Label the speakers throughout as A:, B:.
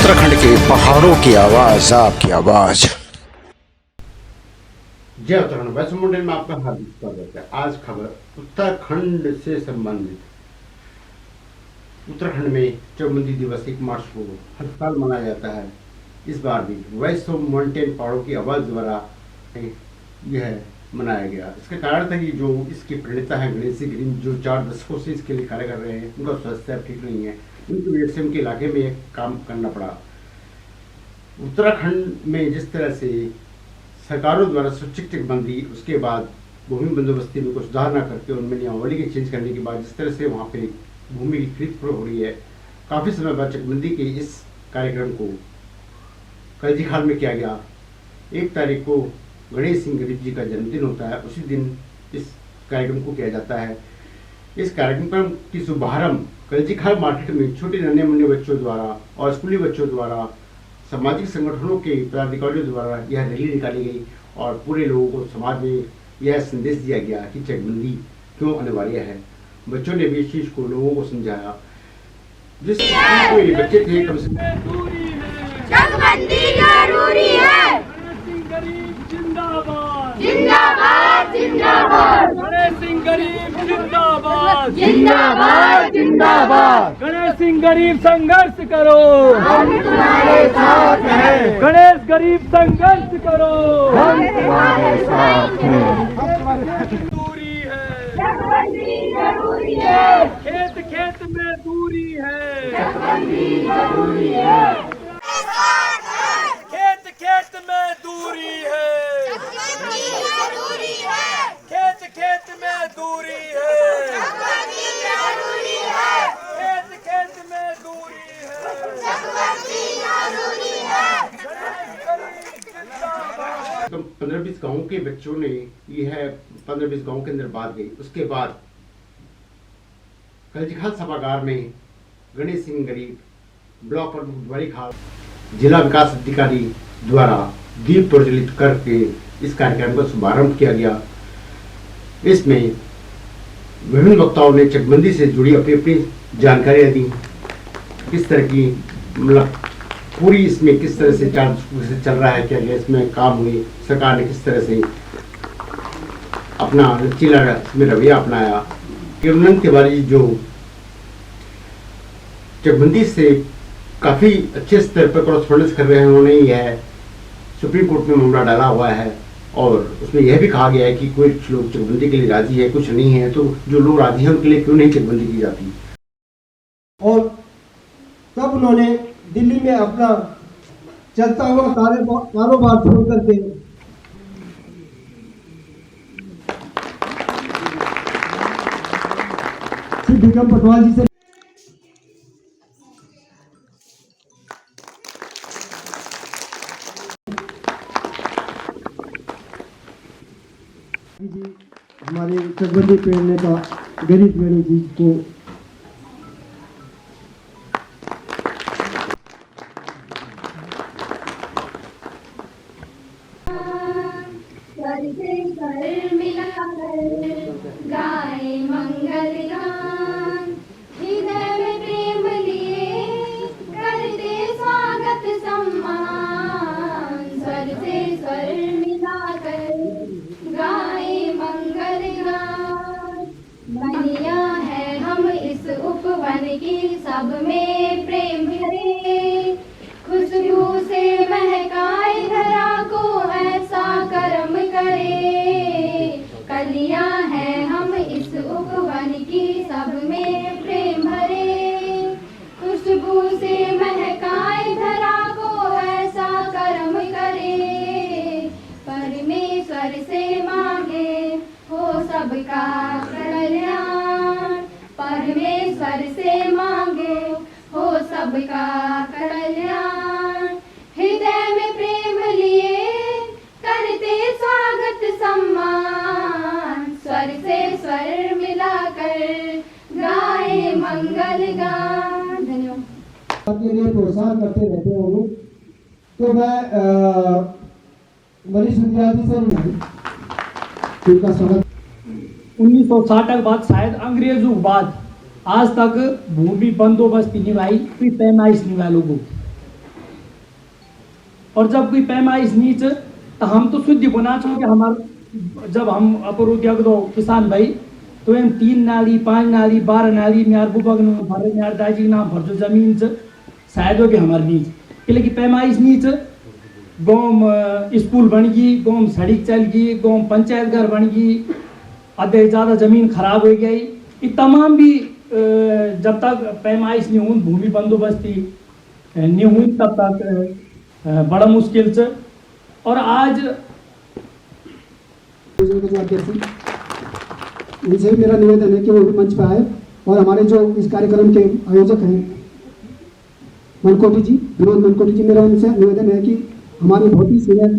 A: उत्तराखंड के पहाड़ों की आवाज, आपकी आवाज।
B: जय उत्तराखंड। वैसे मुंडे में आपका हार्दिक स्वागत है। आज खबर उत्तराखंड से संबंधित। उत्तराखंड में चौबंदी दिवस 1 मार्च को हर साल मनाया जाता है। इस बार भी वॉइस ऑफ माउंटेन पहाड़ों की आवाज द्वारा यह मनाया गया। इसका कारण था कि जो इसके प्रणेता है गणेश जी गिरी, जो 4 दशकों से इसके लिए कार्य कर रहे हैं, उनका स्वास्थ्य ठीक नहीं है। उनकी वजह से उनके इलाके में काम करना पड़ा। उत्तराखंड में जिस तरह से सरकारों द्वारा स्वैच्छिक चकबंदी, उसके बाद भूमि बंदोबस्ती में कुछ सुधार न करके उनमें नियमावली के चेंज करने के बाद जिस तरह से वहाँ पे भूमि की खरीद फरोख्त हो रही है, काफ़ी समय बाद चकबंदी के इस कार्यक्रम को कल्जीखाल में किया गया। 1 तारीख को गणेश सिंह गरीब जी का जन्मदिन होता है, उसी दिन इस कार्यक्रम को किया जाता है। इस कार्यक्रम की शुभारंभ कल्जीखाल मार्केट में छोटे नन्हे मुन्ने बच्चों द्वारा और स्कूली बच्चों द्वारा, सामाजिक संगठनों के पदाधिकारियों द्वारा यह रैली निकाली गई और पूरे लोगों को समाज में यह संदेश दिया गया कि चकबंदी क्यों अनिवार्य है। बच्चों ने भी इस चीज को लोगों को समझाया। जिस कोई बच्चे थे कम से
C: चकबंदी जरूरी है।
D: जिंदाबाद
C: जिंदाबाद जिंदाबाद
D: गणेश सिंह गरीब जिंदाबाद
C: जिंदाबाद जिंदाबाद
D: गणेश सिंह गरीब संघर्ष करो,
C: हम तुम्हारे साथ हैं।
D: गणेश गरीब संघर्ष करो,
C: हम तुम्हारे साथ हैं।
D: दूरी है,
C: चकबंदी जरूरी है।
D: खेत खेत में दूरी है,
C: चकबंदी जरूरी है।
D: खेत खेत में दूरी है,
C: चकबंदी जरूरी है।
D: खेत खेत में दूरी है,
C: चकबंदी जरूरी है।
D: खेत खेत में दूरी है,
C: चकबंदी जरूरी है।
B: 15-20 गाँव के बच्चों ने यह 15-20 गाँव के अंदर बात गई। उसके बाद कल्जीखाल सभागार में गणेश सिंह गरीब, ब्लॉक प्रमुख द्वारीखाल, जिला विकास अधिकारी द्वारा दीप प्रज्वलित करके इस कार्यक्रम का शुभारंभ किया गया। इसमें विभिन्न वक्ताओं ने चकबंदी से जुड़ी अपनी अपनी जानकारियां दी। किस तरह की मतलब पूरी इसमें किस तरह से चल रहा है, क्या क्या इसमें काम हुए, सरकार ने किस तरह से अपना लचीला इसमें रवैया अपनाया। अनंत तिवारी जो चकबंदी से काफ़ी अच्छे स्तर पर कॉरेस्पॉन्डेंस कर रहे हैं, उन्होंने यह सुप्रीम कोर्ट में मामला डाला हुआ है और उसमें यह भी कहा गया है कि कुछ लोग चकबंदी के लिए राजी है, कुछ नहीं है। तो जो लोग राजी हैं उनके लिए क्यों नहीं चकबंदी की जाती।
E: और तब उन्होंने दिल्ली में अपना चलता हुआ कारोबार शुरू करके श्री विक्रम पटवाल जी से जी हमारे चकबंदी प्रेरणा का गरीब गणेश जी को
C: सर से सर मिलाकर गाए मंगल गान, हृदय में प्रेम लिए करते स्वागत सम्मान। सर से सर मिलाकर गाए मंगल गान, बनिया है हम इस उपवन की, सब में प्रेम भरे, खुशबू से महकाए धरा को ऐसा कर्म करे। कलियां हैं हम इस उपवन की, सब में प्रेम भरे, खुशबू से महकाए धरा को ऐसा कर्म करे। परमेश्वर से मांगे हो सबका कल्याण, परमेश्वर से मांगे हो सबका कल्याण। हृदय में प्रेम लिए करते स्वागत सम्मान, स्वर से स्वर मिलाकर गाए मंगल गान। धन्यवाद।
E: के लिए प्रोत्साहन करते रहते हैं वो लोग। तो मैं मनीष विद्यार्थी से उनका स्वागत।
D: 1960 के बाद शायद अंग्रेजों के बाद आज तक भूमि बंदोबस्त निभाई, कोई पैमाइश निभा लोगों और जब कोई पैमाइश नीच तो हम तो शुद्ध बना छो कि हमार जब हम अपर उद्योग दो किसान भाई तो हम 3 नाली 5 नाली 12 नाली म्यार बुबग भरे म्यार दाजी नाम भर जो जमीन च शायद हो कि हमार नीच कि पैमाइश नीच गाँव स्कूल बन गई, गाँव सड़क चल गई, गाँव पंचायत घर बन गई, आधे ज़्यादा ज़मीन खराब हो गई। ये तमाम भी जब तक पैमाइश नहीं हुई, भूमि बंदोबस्ती नहीं हुई, तब तक बड़ा मुश्किल से। और आज
E: उनसे मेरा निवेदन है कि वो भी मंच पर आए और हमारे जो इस कार्यक्रम के आयोजक हैं मनकोटी जी, विनोद मनकोटी जी, मेरा उनसे निवेदन है कि हमारे बहुत ही सीनियर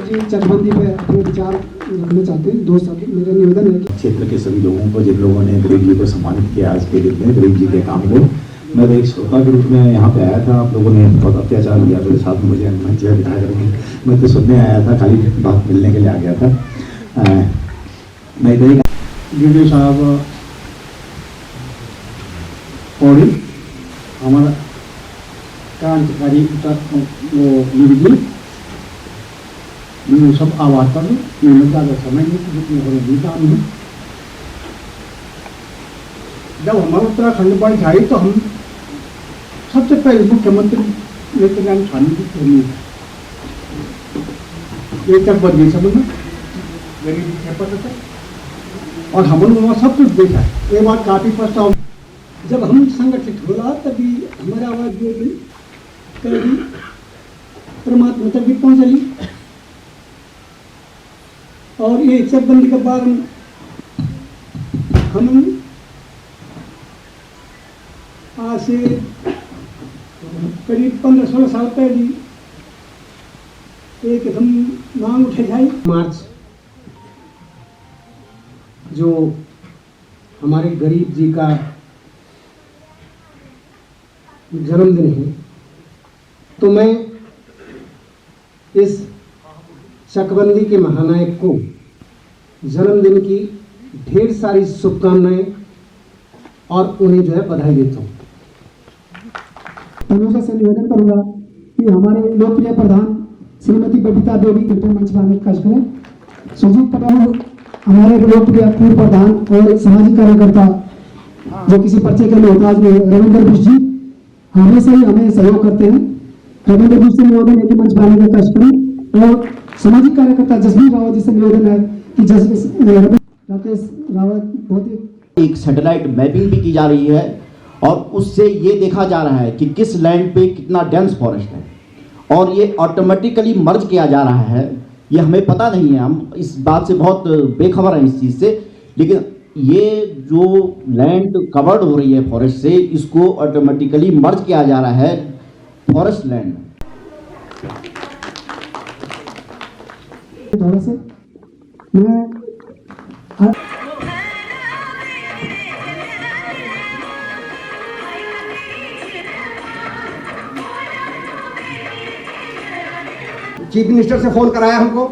E: जी चकबंदी पे अपने विचार रखना चाहते हैं। दोस्त साथी, मेरा निवेदन है कि
F: क्षेत्र के सभी लोगों को, जिन लोगों ने गरीब जी को सम्मानित किया आज के दिन में, गरीब जी के काम को, मैं तो एक श्रोता के रूप में यहाँ पे आया था। आप लोगों ने बहुत अत्याचार किया मेरे साथ, मुझे मंच पर बिठा करके, मैं तो सुनने आया था, खाली बात मिलने के लिए आ गया था। मैं इधर
E: वीडियो साहब और हमारा क्रांतिकारी वो मैं सब आवाज कर लूँ, मैं ज़्यादा समय नहीं हो काम है। जब हमारा उत्तराखंड बाढ़ आई तो हम सबसे पहले मुख्यमंत्री नेतृत्व छानी की करनी है। ये तक बदली सब में गरीबी पता था और हमने वहाँ सब कुछ देखा है। ये बात काफ़ी पछतावा, जब हम संगठित हो रहा तभी हमारी आवाज़ जो भी कभी परमात्मा तक भी पहुँचली। और ये चकबंदी के बाद हम आज से करीब 15-16 साल पहले एक हम मांग उठे जाए।
B: मार्च जो हमारे गरीब जी का जन्मदिन है, तो मैं इस चकबंदी के महानायक को जन्मदिन की ढेर सारी शुभकामनाएं और उन्हें जो है बधाई देता हूँ।
E: अनुजा से निवेदन करूंगा कि हमारे लोकप्रिय प्रधान श्रीमती बबीता देवी कृपया मंच पर आने का कार्य करें। सुजीत पटेल हमारे लोकप्रिय पूर्व प्रधान और सामाजिक कार्यकर्ता जो किसी पर्चे के मोहताज में रविंद्र बुश जी हमेशा ही हमें सहयोग करते हैं। रविंद्र बुश से निवेदन है कि मंच पर आने का कार्य करें। और सामाजिक कार्यकर्ता जसवीर रावत जी से निवेदन है कि राकेश रावत बहुत ही
G: एक सैटेलाइट मैपिंग भी की जा रही है और उससे ये देखा जा रहा है कि किस लैंड पे कितना डेंस फॉरेस्ट है और ये ऑटोमेटिकली मर्ज किया जा रहा है। ये हमें पता नहीं है, हम इस बात से बहुत बेखबर हैं इस चीज़ से, लेकिन ये जो लैंड कवर्ड हो रही है फॉरेस्ट से, इसको ऑटोमेटिकली मर्ज किया जा रहा है फॉरेस्ट लैंड में।
E: थोड़ा से मैं
B: चीफ मिनिस्टर से फोन कराया हमको,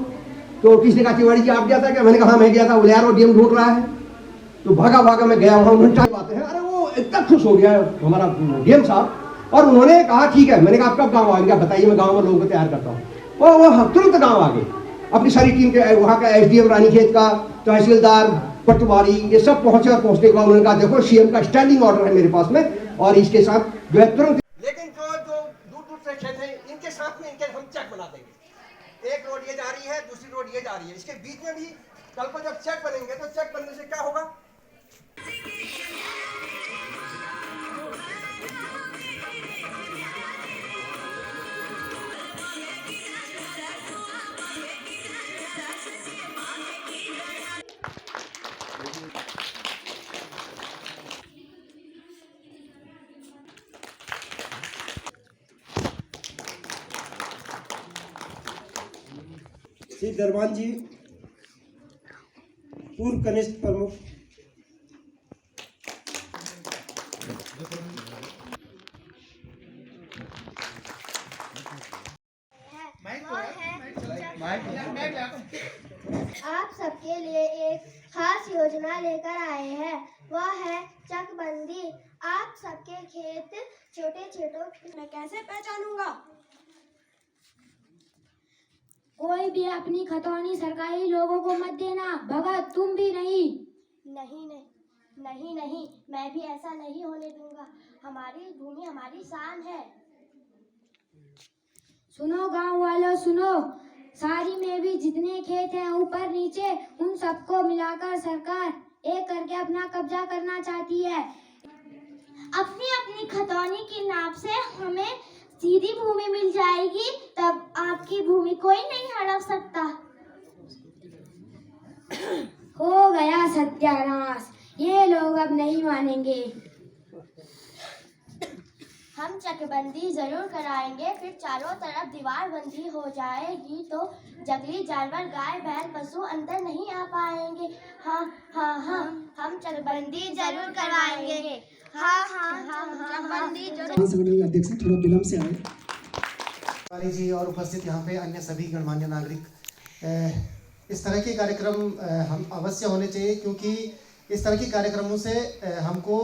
B: तो किसने कहा तिवारी जी आप गया था क्या? मैंने कहा हाँ मैं गया था। बोले यार वो डीएम ढूंढ रहा है। तो भागा भागा मैं गया वहाँ, उन्होंने बातें हैं। अरे वो इतना खुश हो गया हमारा डीएम साहब, और उन्होंने कहा ठीक है। मैंने कहा आप कब गाँव आएंगे? बताइए, मैं गाँव में लोगों को तैयार करता हूँ। वो तुरंत गाँव आ गए, अपनी सारी टीम के, वहाँ का एसडीएम रानीखेत का, तहसीलदार पटवारी, ये सब पहुंचे। और पहुंचने के बाद उन्होंने कहा देखो सीएम का स्टैंडिंग ऑर्डर है मेरे पास में, और इसके साथ जो है तुरंत। लेकिन जो दूर दूर से खेत है, इनके साथ में इनके हम चेक बना देंगे। एक रोड ये जा रही है, दूसरी रोड ये जा रही है, इसके बीच में भी कल को जब चेक बनेंगे तो चेक बनने से क्या होगा?
E: श्री दरबान जी, पूर्व कनिष्ठ प्रमुख,
C: आप सबके लिए एक खास योजना लेकर आए हैं, वह है चकबंदी। आप आप सबके खेत छोटे छोटे मैं कैसे पहचानूंगा? कोई भी अपनी खतौनी सरकारी लोगों को मत देना। भगत तुम भी नहीं। नहीं नहीं नहीं नहीं, मैं भी ऐसा नहीं होने दूंगा। हमारी भूमि हमारी शान है। सुनो गांव वालों सुनो, सारी में भी जितने खेत हैं ऊपर नीचे उन सबको मिलाकर सरकार एक करके अपना कब्जा करना चाहती है। अपनी अपनी खतौनी की नाप से हमें सीधी भूमि मिल जाएगी, तब आपकी भूमि कोई नहीं हड़प सकता। हो गया सत्यानाश, ये लोग अब नहीं मानेंगे। हम चकबंदी जरूर कराएंगे, फिर चारों तरफ दीवार बंदी हो जाएगी तो जंगली जानवर गाय बैल पशु अंदर नहीं आ पाएंगे। हाँ हाँ हाँ, हम चकबंदी जरूर करवाएंगे। हाँ हाँ हाँ हाँ, चकबंदी जरूर।
E: संगठन के अध्यक्ष थोड़ा विलम्ब से आए।
H: तिवारी जी और उपस्थित यहाँ पे अन्य सभी गणमान्य नागरिक, इस तरह के कार्यक्रम हम अवश्य होने चाहिए, क्योंकि इस तरह के कार्यक्रमों से हमको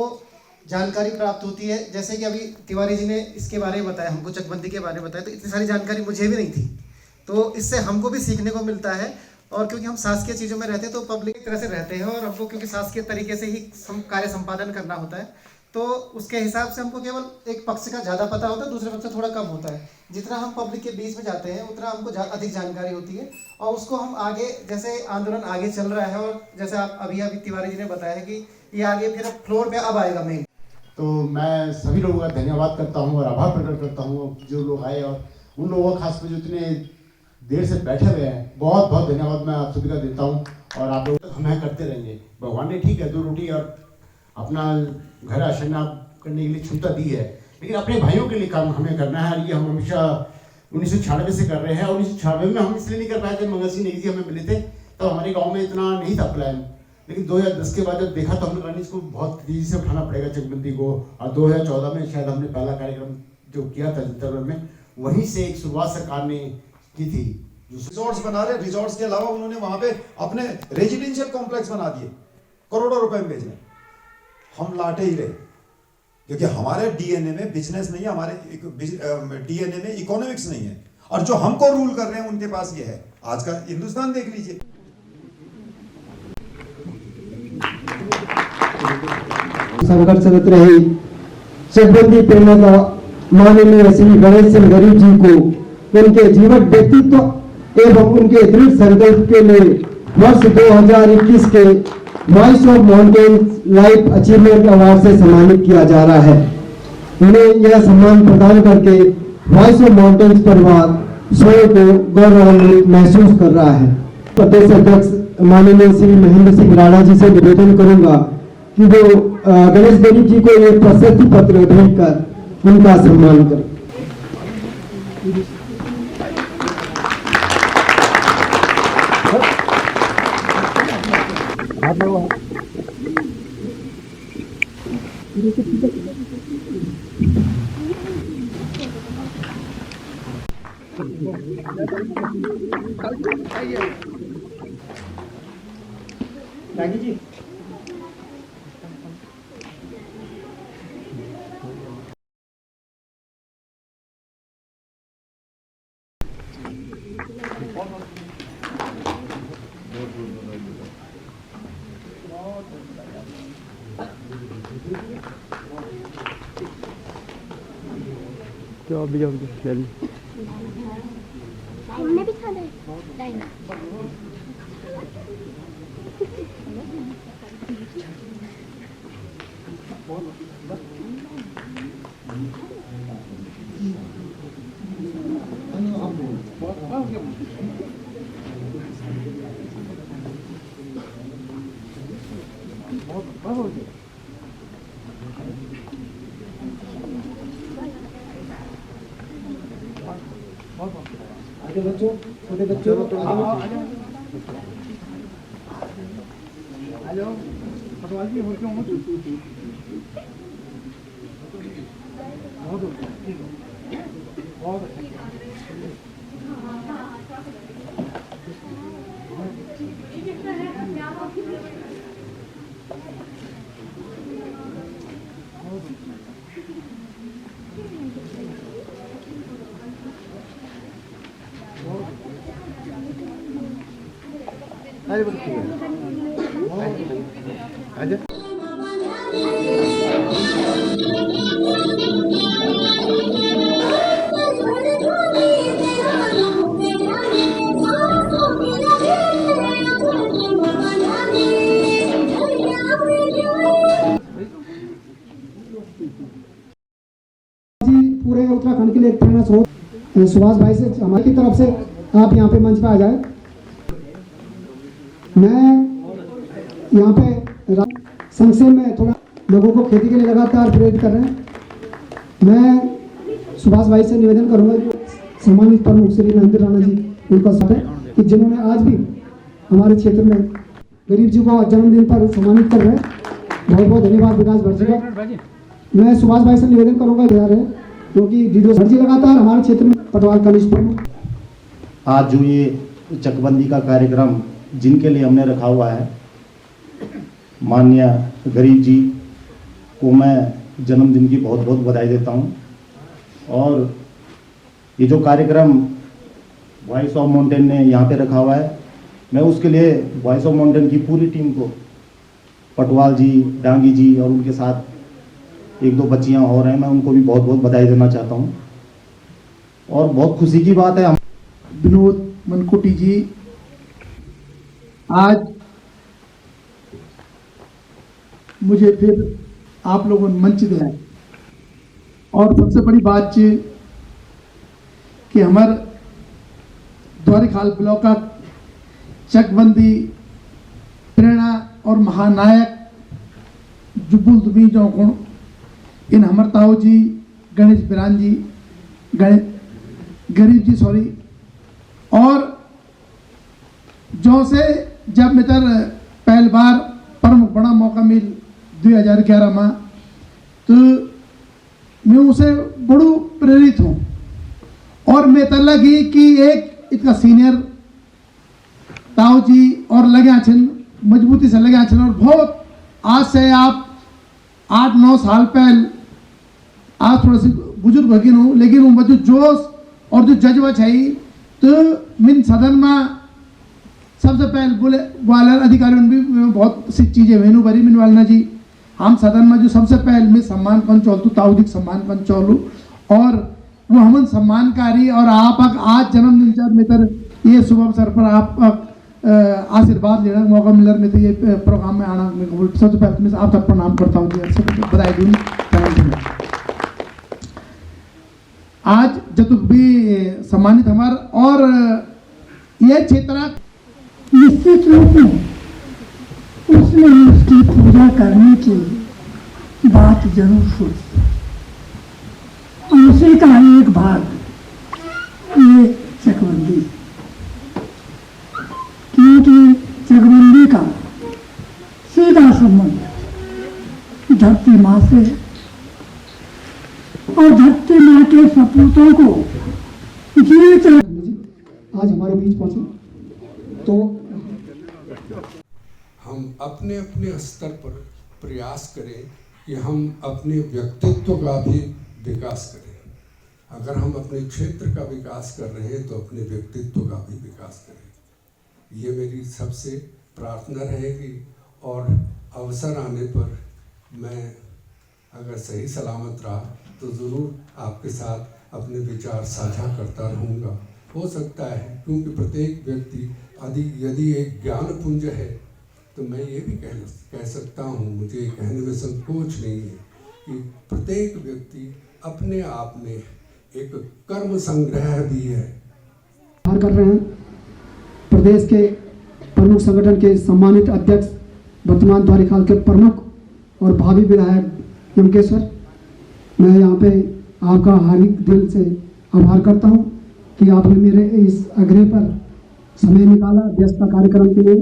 H: जानकारी प्राप्त होती है। जैसे कि अभी तिवारी जी ने इसके बारे में बताया, हमको चकबंदी के बारे में बताया, तो इतनी सारी जानकारी मुझे भी नहीं थी, तो इससे हमको भी सीखने को मिलता है। और क्योंकि हम शासकीय चीज़ों में रहते हैं तो पब्लिक की तरह से रहते हैं, और हमको क्योंकि शासकीय तरीके से ही कार्य संपादन करना होता है, तो उसके हिसाब से हमको केवल एक पक्ष का ज़्यादा पता होता है, दूसरे पक्ष से थोड़ा कम होता है। जितना हम पब्लिक के बीच में जाते हैं उतना हमको अधिक जानकारी होती है, और उसको हम आगे, जैसे आंदोलन आगे चल रहा है और जैसे आप अभी तिवारी जी ने बताया कि ये आगे फिर फ्लोर पे अब आएगा मेन।
B: तो मैं सभी लोगों का धन्यवाद करता हूँ और आभार प्रकट करता हूँ जो लोग आए, और उन लोगों का खास में जो इतने देर से बैठे हुए हैं, बहुत बहुत धन्यवाद मैं आप सभी का देता हूँ। और आप लोग हमें करते रहेंगे। भगवान ने ठीक है 2 रोटी और अपना घर आशना करने के लिए क्षमता दी है, लेकिन अपने भाइयों के लिए काम हमें करना है। ये हम हमेशा 1996 से कर रहे हैं, और 1996 में हम इसलिए नहीं कर पाए थे, मंगल सिंह नेगी जी हमें मिले थे, तो हमारे गाँव में इतना नहीं था प्लान। लेकिन 2010 के बाद जब देखा तो हमने कहा इसको बहुत तेजी से उठाना पड़ेगा चकबंदी को, और 2014 में शायद हमने पहला कार्यक्रम जो किया था जंतर में, वहीं से एक शुरुआत सरकार ने की थी।
I: रिजॉर्ट्स बना रहे, रिजॉर्ट्स के अलावा उन्होंने वहां पे अपने रेजिडेंशियल कॉम्प्लेक्स बना दिए, करोड़ों रुपए में बेच रहे। हम लाटे ही रहे, क्योंकि हमारे डीएनए में बिजनेस नहीं है, हमारे डीएनए में इकोनॉमिक्स नहीं है, और जो हमको रूल कर रहे हैं उनके पास ये है। आज का हिंदुस्तान देख लीजिए।
E: संघर्षरत रहे चकबंदी प्रेरणा माननीय श्री गणेश सिंह गरीब जी को उनके जीवन व्यक्तित्व एवं उनके दृढ़ संकल्प के लिए वर्ष 2021 के voice of mountains life achievement award से सम्मानित किया जा रहा है। उन्हें यह सम्मान प्रदान करके वॉइस ऑफ माउंटेन्स परिवार स्वयं को गौरवान्वित महसूस कर रहा है। प्रदेश अध्यक्ष माननीय श्री महेंद्र सिंह राणा जी से निवेदन करूंगा कि वो गणेश गरीब जी को एक प्रशस्ति पत्र भेंट कर उनका सम्मान करें।
B: जी
C: हमने भी खाना है।
E: आगे बच्चों, छोटे बच्चों
D: हेलो पटवाल जी हो क्यों बहुत अच्छा
E: पूरे उत्तराखंड के लिए एक प्रेरणा स्रोत सुभाष भाई से हमारी तरफ से आप यहाँ पे मंच पे आ जाए। मैं यहाँ पे संक्षेप में थोड़ा लोगों को खेती के लिए लगातार प्रेरित कर रहे हैं। मैं सुभाष भाई से निवेदन करूंगा सम्मानित प्रमुख श्री महेंद्र राणा जी उनका साथ है कि जिन्होंने आज भी हमारे क्षेत्र में गरीब जी को जन्मदिन पर सम्मानित कर रहे हैं। बहुत बहुत धन्यवाद विकास भट्ट जी का। मैं सुभाष भाई से निवेदन करूंगा यार है क्योंकि दीदो सर जी लगातार हमारे क्षेत्र में पटवार कनिष्ठ प्रमुख।
G: आज जो ये चकबंदी का कार्यक्रम जिनके लिए हमने रखा हुआ है, माननीय गरीब जी को मैं जन्मदिन की बहुत बहुत बधाई देता हूं। और ये जो कार्यक्रम वॉइस ऑफ माउंटेन ने यहाँ पे रखा हुआ है, मैं उसके लिए वॉइस ऑफ माउंटेन की पूरी टीम को, पटवाल जी, डांगी जी और उनके साथ एक दो बच्चियाँ और हैं, मैं उनको भी बहुत बहुत बधाई देना चाहता हूँ। और बहुत खुशी की बात है
E: विनोद मनकोटी जी आज मुझे फिर आप लोगों ने मंच दिया। और सबसे बड़ी बात ये कि हमारे द्वारिखाल ब्लॉक का चकबंदी प्रेरणा और महानायक जुबुल दुबी जो गुण इन हमरताओ जी, गणेश बिरान जी, गरीब जी सॉरी, और जो से जब मितर पहली बार प्रमुख बड़ा मौका मिल 2011 में, तो मैं उसे बड़ू प्रेरित हूँ। और मैं तो लगी कि एक इतना सीनियर ताऊ जी और लगे छिन मजबूती से लगे छिन। और बहुत आज से आप 8-9 साल पहले आज थोड़ा सी बुजुर्ग हो गई हूँ, लेकिन वो जो जोश और जो जज्बा चाहिए तो मिन सदन में सबसे पहले बोले वाले अधिकारियों ने भी बहुत सी चीज़ें वेनु भरी मिन वालना जी। हम सदन में जो सबसे पहले मैं सम्मान कन चौलू ताऊदिक सम्मान कन चौलू और वो हमन सम्मानकारी। और आप आज जन्मदिन चार मित्र ये शुभ अवसर पर आप आशीर्वाद लेने का मौका मिला में तो ये प्रोग्राम में आना सबसे पहले मैं आप सब प्रणाम करता हूँ जी, बधाई दूँ। आज जतुक भी सम्मानित हमार और यह क्षेत्र
J: निश्चित रूप में उसमें उसकी पूजा करने की बात जरूर सोची। उसी का एक भाग ये चकबंदी, क्योंकि चकबंदी का सीधा संबंध धरती माँ से और धरती माँ के सपूतों को जीवित
E: आज हमारे बीच पहुंचे। तो
K: हम अपने अपने स्तर पर प्रयास करें कि हम अपने व्यक्तित्व का भी विकास करें। अगर हम अपने क्षेत्र का विकास कर रहे हैं तो अपने व्यक्तित्व का भी विकास करें। ये मेरी सबसे प्रार्थना रहेगी। और अवसर आने पर मैं अगर सही सलामत रहा तो ज़रूर आपके साथ अपने विचार साझा करता रहूँगा। हो सकता है क्योंकि प्रत्येक व्यक्ति यदि एक ज्ञान पुंज है तो मैं ये भी कह सकता हूँ, मुझे कहने में संकोच नहीं है कि प्रत्येक व्यक्ति अपने आप में एक कर्म संग्रह भी है।
E: कर रहे हैं प्रदेश के प्रमुख संगठन के सम्मानित अध्यक्ष, वर्तमान द्वारिखाल के प्रमुख और भावी विधायक यमकेश्वर, मैं यहाँ पे आपका हार्दिक दिल से आभार करता हूँ कि आपने मेरे इस आग्रह पर समय निकाला व्यस्त कार्यक्रम के लिए।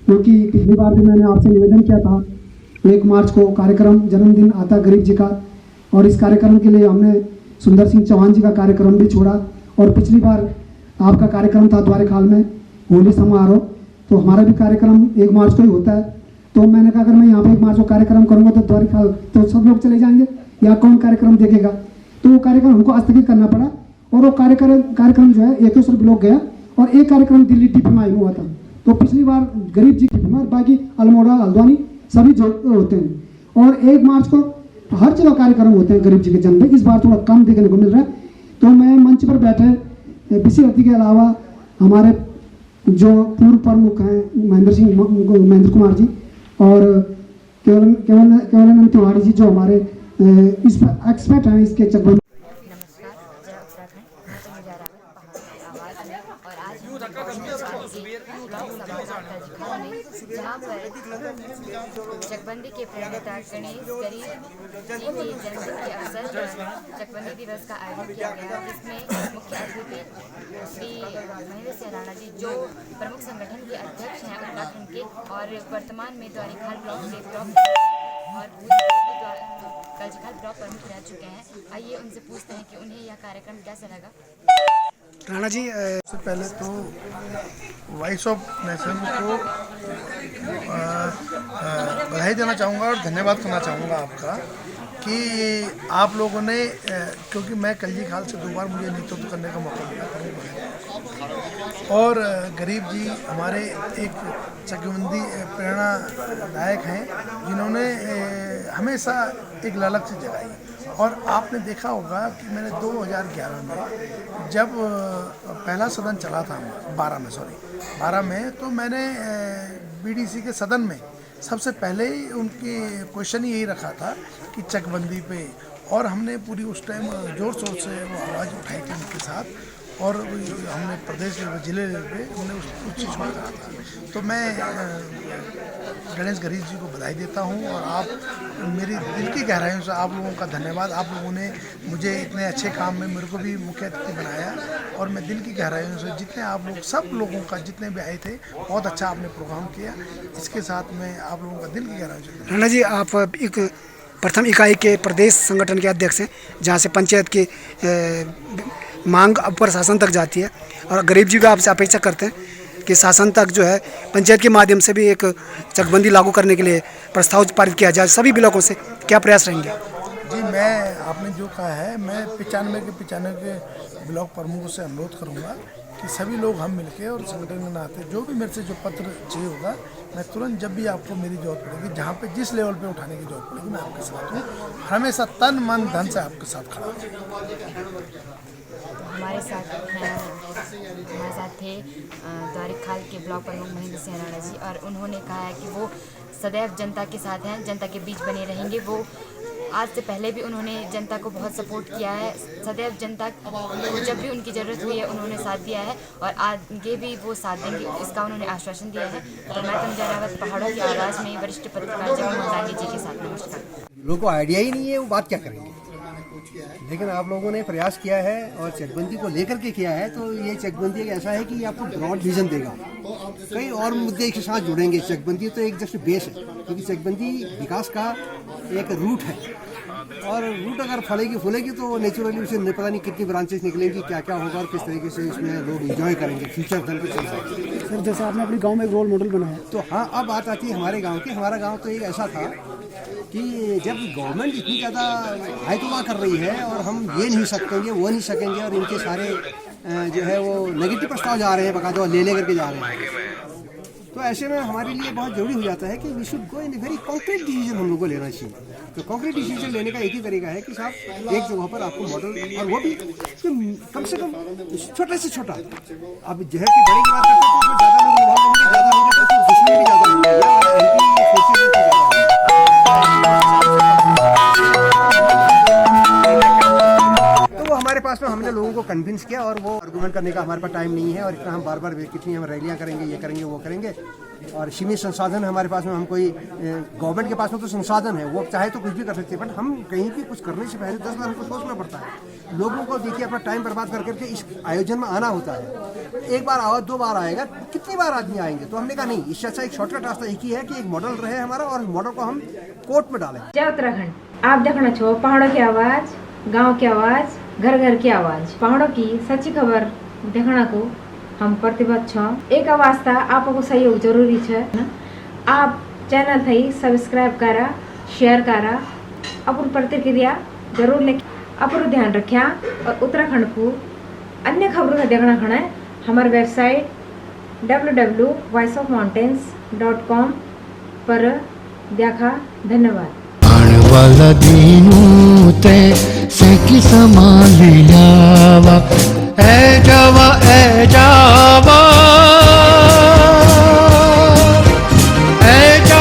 E: क्योंकि पिछली बार भी मैंने आपसे निवेदन किया था 1 मार्च को कार्यक्रम जन्मदिन आता गरीब जी का, और इस कार्यक्रम के लिए हमने सुंदर सिंह चौहान जी का कार्यक्रम भी छोड़ा। और पिछली बार आपका कार्यक्रम था द्वारिखाल में होली समारोह, तो हमारा भी कार्यक्रम 1 मार्च को ही होता है। तो मैंने कहा अगर मैं यहाँ पे 1 मार्च को कार्यक्रम करूँगा तो द्वारिखाल तो सब लोग चले जाएंगे या कौन कार्यक्रम देखेगा। तो वो कार्यक्रम हमको स्थगित करना पड़ा। और वो कार्यक्रम जो है एकेश्वर ब्लॉक गया और एक कार्यक्रम दिल्ली DP में हुआ था। तो पिछली बार गरीब जी की और बाकी अल्मोड़ा हल्द्वानी सभी जो होते हैं और 1 मार्च को हर जगह कार्यक्रम होते हैं गरीब जी के जन्म पे। इस बार थोड़ा कम देखने को मिल रहा है। तो मैं मंच पर बैठे बीसी रत्ती के अलावा हमारे जो पूर्व प्रमुख हैं महेंद्र कुमार जी और केवलानंद तिवारी जी जो हमारे इस एक्सपर्ट हैं इसके चकबंदी।
L: जहाँ पर चकबंदी के प्रणेता गणेश गरीब जी के जन्मदिन के अवसर पर चकबंदी दिवस का आयोजन किया गया, जिसमें मुख्य अतिथि श्री महेंद्र सिंह राणा जी जो प्रमुख संगठन के अध्यक्ष हैं उत्तराखंड के और वर्तमान में द्वारिखाल ब्लॉक के ब्लॉक और कलझखाल ब्लॉक प्रमुख रह चुके हैं। आइए उनसे पूछते हैं कि उन्हें यह कार्यक्रम कैसा लगा।
J: राणा जी, सबसे पहले तो वॉइस ऑफ नेशन को बधाई देना चाहूँगा और धन्यवाद करना चाहूँगा आपका कि आप लोगों ने, क्योंकि मैं कलझखाल से 2 बार मुझे नेतृत्व करने का मौका मिला और गरीब जी हमारे एक चकबंदी प्रेरणादायक हैं जिन्होंने हमेशा एक ललक से जगाई। और आपने देखा होगा कि मैंने 2011 में जब पहला सदन चला था 12 में तो मैंने बीडीसी के सदन में सबसे पहले ही उनकी क्वेश्चन यही रखा था कि चकबंदी पे, और हमने पूरी उस टाइम ज़ोर शोर से वो आवाज़ उठाई थी उनके साथ और हमने प्रदेश लेवल जिले लेवल पे हमने उस चीज़ को कहा था। तो मैं गणेश गरीब जी को बधाई देता हूं और आप मेरी दिल की गहराइयों से आप लोगों का धन्यवाद। आप लोगों ने मुझे इतने अच्छे काम में मेरे को भी मुख्य अतिथि बनाया और मैं दिल की गहराइयों से जितने आप लोग सब लोगों का जितने भी आए थे बहुत अच्छा आपने प्रोग्राम किया। इसके साथ में आप लोगों का दिल की गहराइयों से।
E: राणा जी, आप एक प्रथम इकाई के प्रदेश संगठन के अध्यक्ष हैं जहाँ से पंचायत की मांग अपर शासन तक जाती है और गरीब जी भी आपसे अपेक्षा करते हैं कि शासन तक जो है पंचायत के माध्यम से भी एक चकबंदी लागू करने के लिए प्रस्ताव पारित किया जाए। सभी ब्लॉकों से क्या प्रयास रहेंगे?
J: जी, मैं आपने जो कहा है मैं 95 के ब्लॉक प्रमुखों से अनुरोध करूंगा कि सभी लोग हम मिलके और संगठन के नाते जो भी मेरे से जो पत्र चाहिए होगा मैं तुरंत जब भी आपको मेरी जरूरत पड़ेगी जहाँ पे जिस लेवल पे उठाने की जरूरत पड़ेगी मैं आपके साथ हूँ। हमेशा तन मन धन से आपके साथ खड़ा हूँ।
L: हमारे साथ थे द्वारिखाल के ब्लॉक प्रमुख महेंद्र सिंह राणा जी और उन्होंने कहा है कि वो सदैव जनता के साथ हैं, जनता के बीच बने रहेंगे। वो आज से पहले भी उन्होंने जनता को बहुत सपोर्ट किया है, सदैव जनता जब भी उनकी ज़रूरत हुई है उन्होंने साथ दिया है और आगे भी वो साथ देंगे, इसका उन्होंने आश्वासन दिया है। तो मैं तनुजा रावत, पहाड़ों की आवाज़ में वरिष्ठ पत्रकार जगन मंडांगी जी के साथ नमस्कार।
M: लोगों को आइडिया ही नहीं है वो बात क्या करेंगे, लेकिन आप लोगों ने प्रयास किया है और चकबंदी को लेकर के किया है। तो ये चकबंदी ऐसा है कि ये आपको ब्रॉड विजन देगा, कई और मुद्दे के साथ जुड़ेंगे। चकबंदी तो एक जस्ट बेस है, क्योंकि चकबंदी विकास का एक रूट है और रूट अगर फलेगी फूलेगी तो नेचुरली उसे पता नहीं कितनी ब्रांचेस निकलेंगी, क्या क्या होगा और किस तरीके से इसमें लोग इंजॉय करेंगे फ्यूचर तक के साथ।
E: सर, जैसे आपने अपने गांव में एक रोल मॉडल बनाया,
M: तो हाँ, अब बात आती है हमारे गांव की। हमारा गांव तो एक ऐसा था कि जब गवर्नमेंट इतनी ज़्यादा हाईतुमा कर रही है और हम ये नहीं सकेंगे वो नहीं सकेंगे और इनके सारे जो है वो नेगेटिव प्रस्ताव जा रहे हैं, बकायदा ले करके जा रहे हैं, तो ऐसे में हमारे लिए बहुत जरूरी हो जाता है कि we should go in very concrete decision हम लोग को लेना चाहिए। तो कॉन्क्रीट डिसीजन लेने का एक ही तरीका है कि साहब एक जगह पर आपको मॉडल, और वो भी कम से कम छोटे से छोटा। अब जहर की बड़ी बात करते हैं तो ज़्यादा लोग इन्वॉल्व होंगे, ज़्यादा होंगे तो दुश्मनी भी ज़्यादा होंगे। हमारे पास में हमने लोगों को कन्विंस किया और वो आर्गूमेंट करने का हमारे पास टाइम नहीं है और इतना हम बार बार कितनी हम रैलियाँ करेंगे, ये करेंगे वो करेंगे। और सीमित संसाधन है हमारे पास में, हम कोई गवर्नमेंट के पास में तो संसाधन है, वो चाहे तो कुछ भी कर सकते हैं, बट हम कहीं भी कुछ करने से पहले 10 बार हमको सोचना पड़ता है। लोगों को देखिए अपना टाइम बर्बाद करके इस आयोजन में आना होता है। एक बार आओ, 2 बार आएगा, कितनी बार आदमी आएंगे? तो हमने कहा नहीं, इससे अच्छा एक शॉर्टकट रास्ता एक ही है कि एक मॉडल रहे हमारा और मॉडल को हम कोर्ट में डालें।
N: जय उत्तराखंड, आप देखना छो पहाड़ों की आवाज़, गाँव की आवाज़, घर घर की आवाज़। पहाड़ों की सच्ची खबर देखना को हम प्रतिबद्ध छो। एक आवाज़ था, आपको सहयोग जरूरी है। आप चैनल थी सब्सक्राइब करा, शेयर करा, अपन प्रतिक्रिया जरूर लिख, अपन ध्यान रखा। और उत्तराखंड को अन्य खबरों का देखना खड़ा है हमारे वेबसाइट www.voiceofmountains.com पर देखा। धन्यवाद।
O: वाला दीनू ते से की संभालियावा